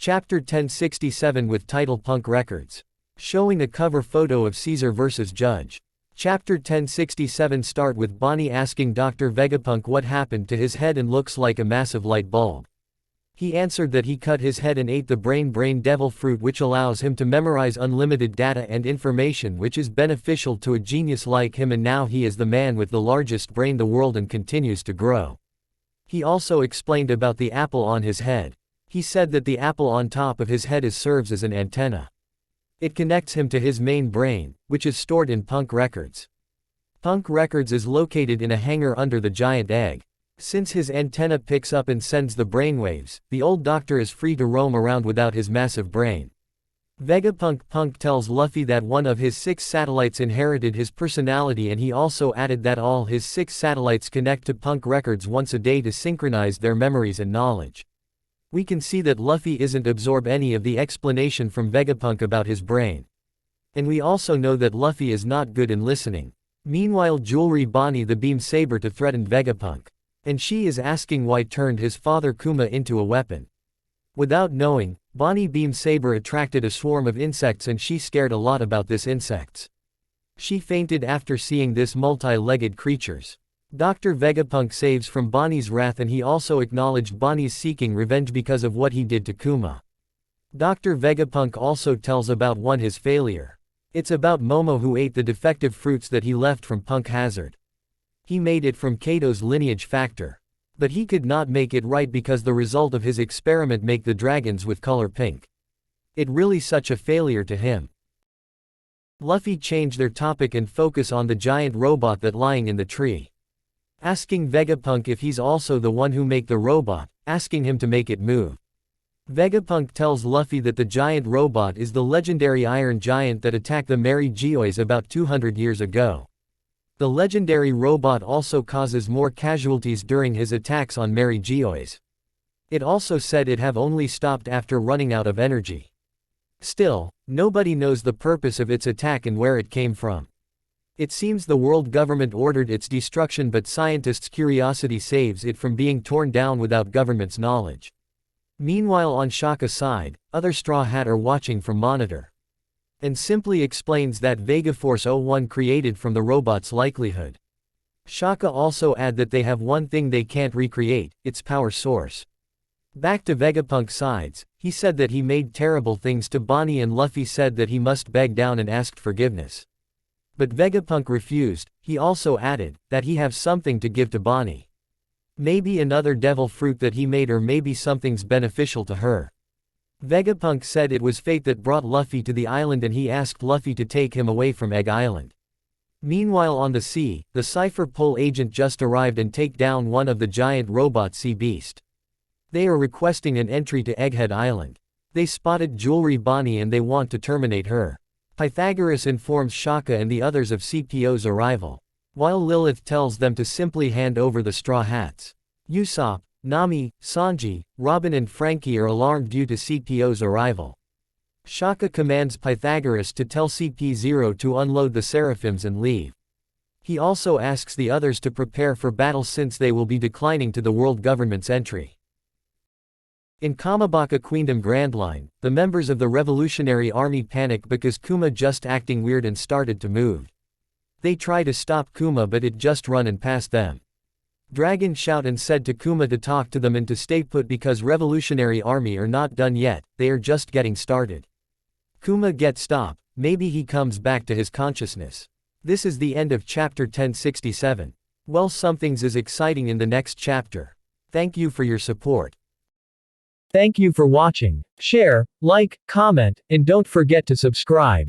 Chapter 1067 with title Punk Records. Showing a cover photo of Caesar vs. Judge. Chapter 1067 start with Bonnie asking Dr. Vegapunk what happened to his head and looks like a massive light bulb. He answered that he cut his head and ate the brain devil fruit, which allows him to memorize unlimited data and information, which is beneficial to a genius like him, and now he is the man with the largest brain in the world and continues to grow. He also explained about the apple on his head. He said that the apple on top of his head serves as an antenna. It connects him to his main brain, which is stored in Punk Records. Punk Records is located in a hangar under the giant egg. Since his antenna picks up and sends the brainwaves, the old doctor is free to roam around without his massive brain. Vegapunk tells Luffy that one of his 6 satellites inherited his personality, and he also added that all his 6 satellites connect to Punk Records once a day to synchronize their memories and knowledge. We can see that Luffy isn't absorb any of the explanation from Vegapunk about his brain. And we also know that Luffy is not good in listening. Meanwhile, Jewelry Bonnie the beam saber to threaten Vegapunk. And she is asking why turned his father Kuma into a weapon. Without knowing, Bonnie beam saber attracted a swarm of insects and she scared a lot about this insects. She fainted after seeing this multi-legged creatures. Dr. Vegapunk saves from Bonnie's wrath, and he also acknowledged Bonnie's seeking revenge because of what he did to Kuma. Dr. Vegapunk also tells about his failure. It's about Momo, who ate the defective fruits that he left from Punk Hazard. He made it from Kato's lineage factor. But he could not make it right because the result of his experiment make the dragons with color pink. It really such a failure to him. Luffy changed their topic and focus on the giant robot that lying in the tree. Asking Vegapunk if he's also the one who make the robot, asking him to make it move. Vegapunk tells Luffy that the giant robot is the legendary Iron Giant that attacked the Mary Geoise about 200 years ago. The legendary robot also causes more casualties during his attacks on Mary Geoise. It also said it have only stopped after running out of energy. Still, nobody knows the purpose of its attack and where it came from. It seems the world government ordered its destruction, but scientists' curiosity saves it from being torn down without government's knowledge. Meanwhile, on Shaka's side, other Straw Hat are watching from monitor. And simply explains that Vegaforce 01 created from the robot's likelihood. Shaka also add that they have one thing they can't recreate, its power source. Back to Vegapunk's sides, he said that he made terrible things to Bonnie, and Luffy said that he must beg down and asked forgiveness. But Vegapunk refused. He also added that he have something to give to Bonnie. Maybe another devil fruit that he made, or maybe something's beneficial to her. Vegapunk said it was fate that brought Luffy to the island, and he asked Luffy to take him away from Egg Island. Meanwhile, on the sea, the Cipher Pol agent just arrived and take down one of the giant robot sea beast. They are requesting an entry to Egghead Island. They spotted Jewelry Bonnie and they want to terminate her. Pythagoras informs Shaka and the others of CPO's arrival, while Lilith tells them to simply hand over the Straw Hats. Usopp, Nami, Sanji, Robin and Frankie are alarmed due to CPO's arrival. Shaka commands Pythagoras to tell CP0 to unload the Seraphims and leave. He also asks the others to prepare for battle since they will be declining to the world government's entry. In Kamabakka Queendom Grand Line, the members of the Revolutionary Army panic because Kuma just acting weird and started to move. They try to stop Kuma, but it just run and past them. Dragon shout and said to Kuma to talk to them and to stay put because Revolutionary Army are not done yet, they are just getting started. Kuma get stopped, maybe he comes back to his consciousness. This is the end of chapter 1067. Well, something's is exciting in the next chapter. Thank you for your support. Thank you for watching. Share, like, comment, and don't forget to subscribe.